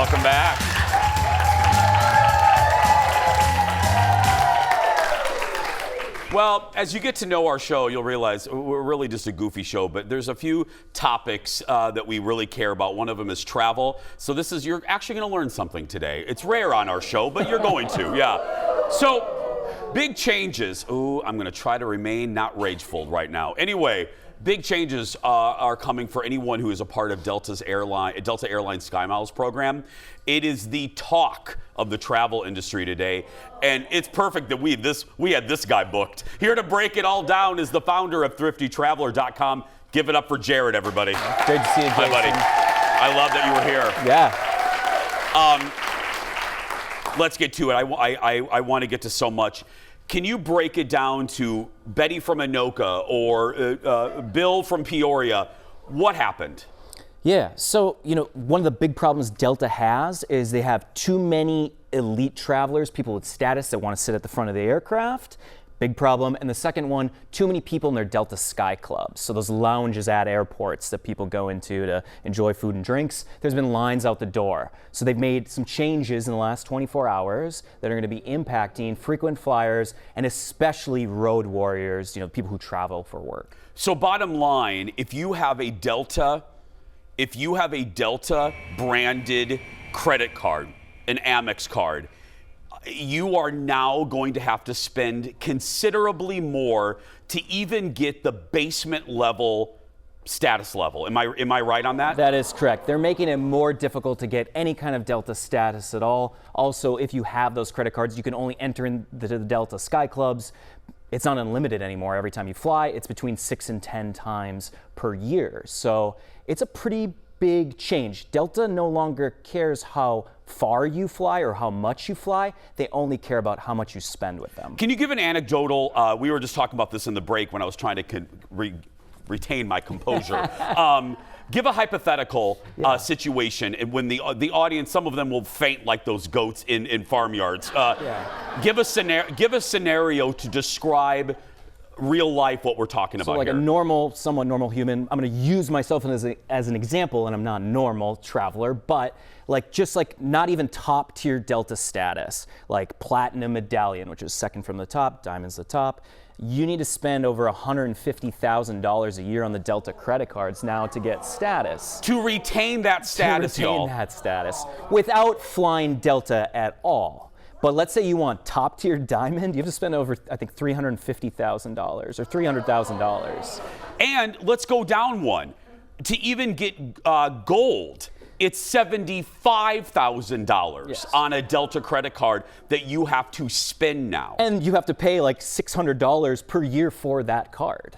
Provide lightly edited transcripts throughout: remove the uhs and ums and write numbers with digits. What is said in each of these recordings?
Welcome back. Well, as you get to know our show, you'll realize we're really just a goofy show, but there's a few topics that we really care about. One of them is travel. So you're actually going to learn something today. It's rare on our show, but you're going to, yeah. So, big changes. Ooh, I'm going to try to remain not rageful right now. Anyway, big changes are coming for anyone who is a part of Delta Airlines SkyMiles program. It is the talk of the travel industry today, and it's perfect that we had this guy booked. Here to break it all down is the founder of ThriftyTraveler.com. Give it up for Jared, everybody. Great to see you, Jason. Hi, buddy. I love that you were here. Yeah. Let's get to it. I want to get to so much. Can you break it down to Betty from Anoka or Bill from Peoria? What happened? Yeah, so, one of the big problems Delta has is they have too many elite travelers, people with status that want to sit at the front of the aircraft. Big problem. And the second one, too many people in their Delta Sky Clubs. So those lounges at airports that people go into to enjoy food and drinks. There's been lines out the door. So they've made some changes in the last 24 hours that are going to be impacting frequent flyers and especially road warriors, people who travel for work. So bottom line, if you have a Delta branded credit card, an Amex card, you are now going to have to spend considerably more to even get the basement level status level. Am I right on that? That is correct. They're making it more difficult to get any kind of Delta status at all. Also, if you have those credit cards, you can only enter in the Delta Sky Clubs. It's not unlimited anymore. Every time you fly, it's between 6 and 10 times per year. So it's a pretty big change. Delta no longer cares how far you fly or how much you fly. They only care about how much you spend with them. Can you give an anecdotal? We were just talking about this in the break when I was trying to retain my composure. Give a hypothetical situation and when the audience, some of them will faint like those goats in farmyards. Give a scenario to describe real life what we're talking about like here. A somewhat normal human. I'm going to use myself as an example, and I'm not a normal traveler, but just not even top tier Delta status, like platinum medallion, which is second from the top, diamond's the top. You need to spend over $150,000 a year on the Delta credit cards now to get status. To retain that status, y'all. That status without flying Delta at all. But let's say you want top tier diamond, you have to spend over, I think, $350,000 or $300,000. And let's go down one. To even get gold, it's $75,000 on a Delta credit card that you have to spend now. And you have to pay like $600 per year for that card.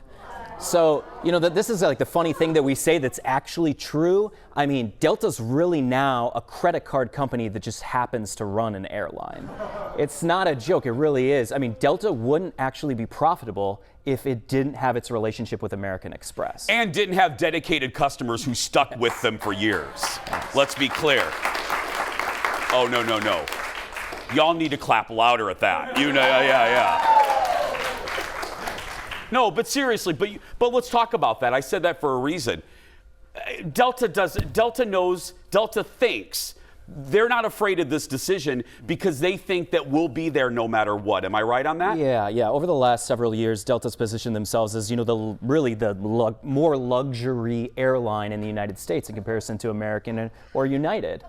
So, this is like the funny thing that we say that's actually true. I mean, Delta's really now a credit card company that just happens to run an airline. It's not a joke, it really is. I mean, Delta wouldn't actually be profitable if it didn't have its relationship with American Express. And didn't have dedicated customers who stuck with them for years. Let's be clear. Oh, no. Y'all need to clap louder at that. Yeah. No, but seriously, but let's talk about that. I said that for a reason. Delta thinks they're not afraid of this decision because they think that we'll be there no matter what. Am I right on that? Yeah. Over the last several years, Delta's positioned themselves as, the more luxury airline in the United States in comparison to American or United,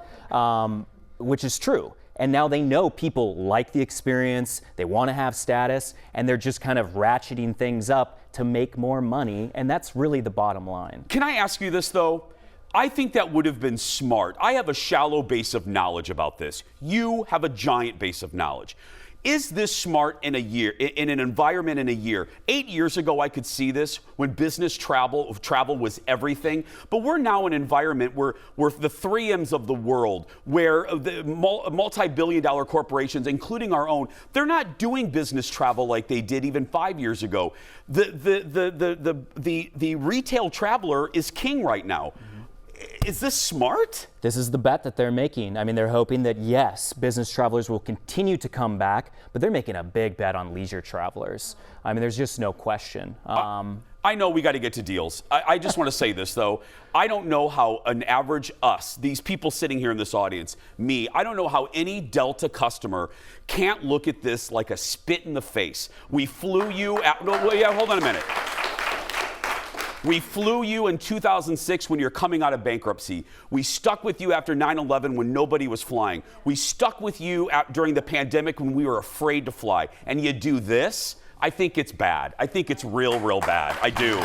which is true. And now they know people like the experience, they want to have status, and they're just kind of ratcheting things up to make more money, and that's really the bottom line. Can I ask you this, though? I think that would have been smart. I have a shallow base of knowledge about this. You have a giant base of knowledge. Is this smart in a year, in an environment in a year? 8 years ago, I could see this when business travel was everything. But we're now in an environment where the 3Ms of the world, where the multi-billion-dollar corporations, including our own, they're not doing business travel like they did even 5 years ago. The retail traveler is king right now. Is this smart? This is the bet that they're making. I mean, they're hoping that, yes, business travelers will continue to come back, but they're making a big bet on leisure travelers. I mean, there's just no question. I know we got to get to deals. I just want to say this, though. I don't know how an average these people sitting here in this audience, me, I don't know how any Delta customer can't look at this like a spit in the face. We flew you hold on a minute. We flew you in 2006 when you're coming out of bankruptcy. We stuck with you after 9/11 when nobody was flying. We stuck with you during the pandemic when we were afraid to fly. And you do this? I think it's bad. I think it's real bad. I do.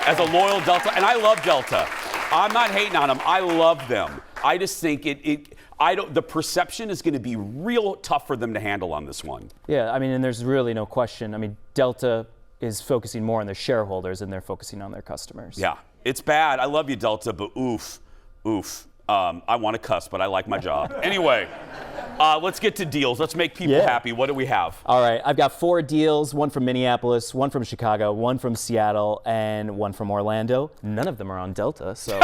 As a loyal Delta, and I love Delta. I'm not hating on them. I love them. I just think the perception is going to be real tough for them to handle on this one. Yeah, I mean, and there's really no question. I mean, Delta is focusing more on their shareholders and they're focusing on their customers. Yeah, it's bad. I love you, Delta, but oof. I want to cuss, but I like my job. Anyway, let's get to deals. Let's make people happy. What do we have? All right, I've got 4 deals, one from Minneapolis, one from Chicago, one from Seattle, and one from Orlando. None of them are on Delta, so.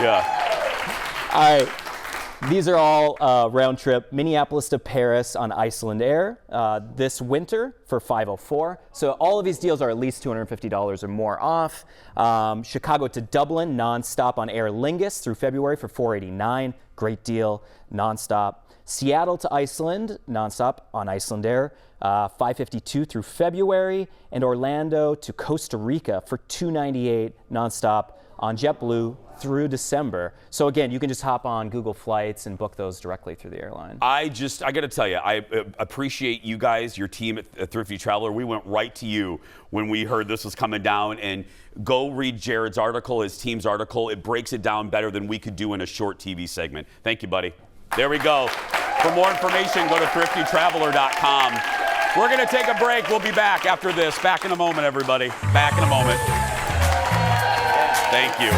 Yeah. All right. These are all round trip Minneapolis to Paris on Iceland Air this winter for $504. So all of these deals are at least $250 or more off. Chicago to Dublin nonstop on Aer Lingus through February for $489. Great deal, nonstop. Seattle to Iceland nonstop on Iceland Air, $552 through February, and Orlando to Costa Rica for $298 nonstop on JetBlue through December. So again, you can just hop on Google Flights and book those directly through the airline. I got to tell you, I appreciate you guys, your team at Thrifty Traveler. We went right to you when we heard this was coming down, and go read Jared's article, his team's article. It breaks it down better than we could do in a short TV segment. Thank you, buddy. There we go. For more information, go to thriftytraveler.com. We're going to take a break. We'll be back after this. Back in a moment, everybody. Back in a moment. Thank you.